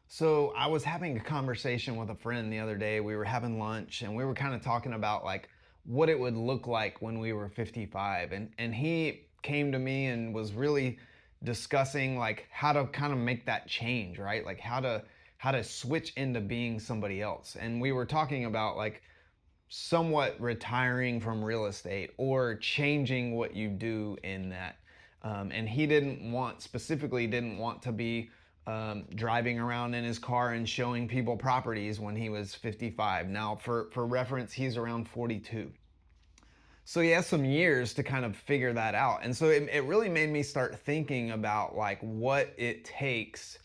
So I was having a conversation with a friend the other day. We were having lunch and we were kind of talking about like what it would look like when we were 55. And he came to me and was really discussing like how to kind of make that change, right? Like how to switch into being somebody else. And we were talking about like somewhat retiring from real estate or changing what you do in that. And he didn't want to be driving around in his car and showing people properties when he was 55. Now, for reference, he's around 42. So he has some years to kind of figure that out. And so it really made me start thinking about like what it takes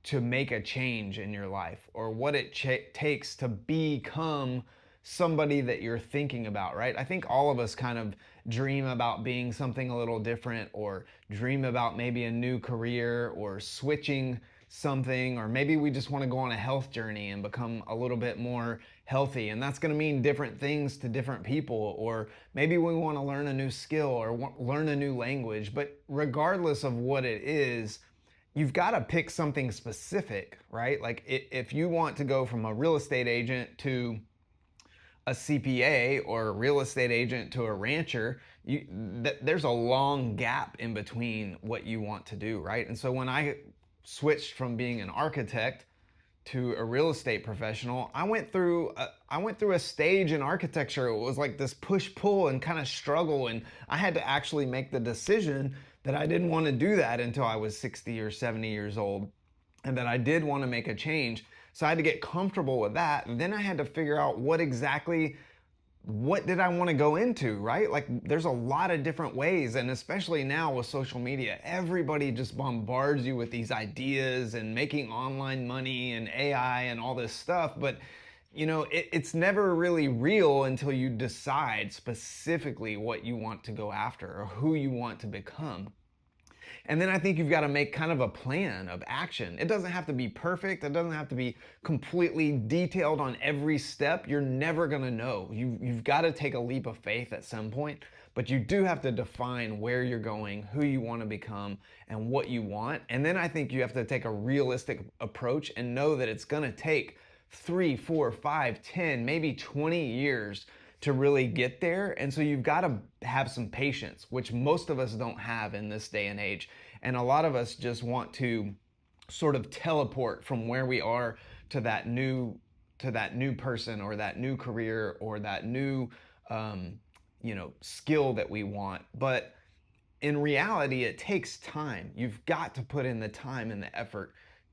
to make a change in your life or what it takes to become somebody that you're thinking about, right? I think all of us kind of dream about being something a little different or dream about maybe a new career or switching something, or maybe we just want to go on a health journey and become a little bit more healthy, and that's going to mean different things to different people. Or maybe we want to learn a new skill or learn a new language. But regardless of what it is, you've got to pick something specific, right? Like if you want to go from a real estate agent to a CPA or a real estate agent to a rancher, there's a long gap in between what you want to do, right? And so when I switched from being an architect to a real estate professional, I went through a stage in architecture. It was like this push pull and kind of struggle, and I had to actually make the decision that I didn't want to do that until I was 60 or 70 years old, and that I did want to make a change. So I had to get comfortable with that. And then I had to figure out what did I want to go into, right? Like there's a lot of different ways, and especially now with social media, everybody just bombards you with these ideas and making online money and AI and all this stuff. But it's never really real until you decide specifically what you want to go after or who you want to become. And then I think you've got to make kind of a plan of action. It doesn't have to be perfect. It doesn't have to be completely detailed on every step. You're never going to know. You've got to take a leap of faith at some point, but you do have to define where you're going, who you want to become, and what you want. And then I think you have to take a realistic approach and know that it's going to take 3, 4, 5, 10, maybe 20 years to really get there. And so you've got to have some patience, which most of us don't have in this day and age. And a lot of us just want to sort of teleport from where we are to that new person or that new career or that new skill that we want. But in reality, it takes time. You've got to put in the time and the effort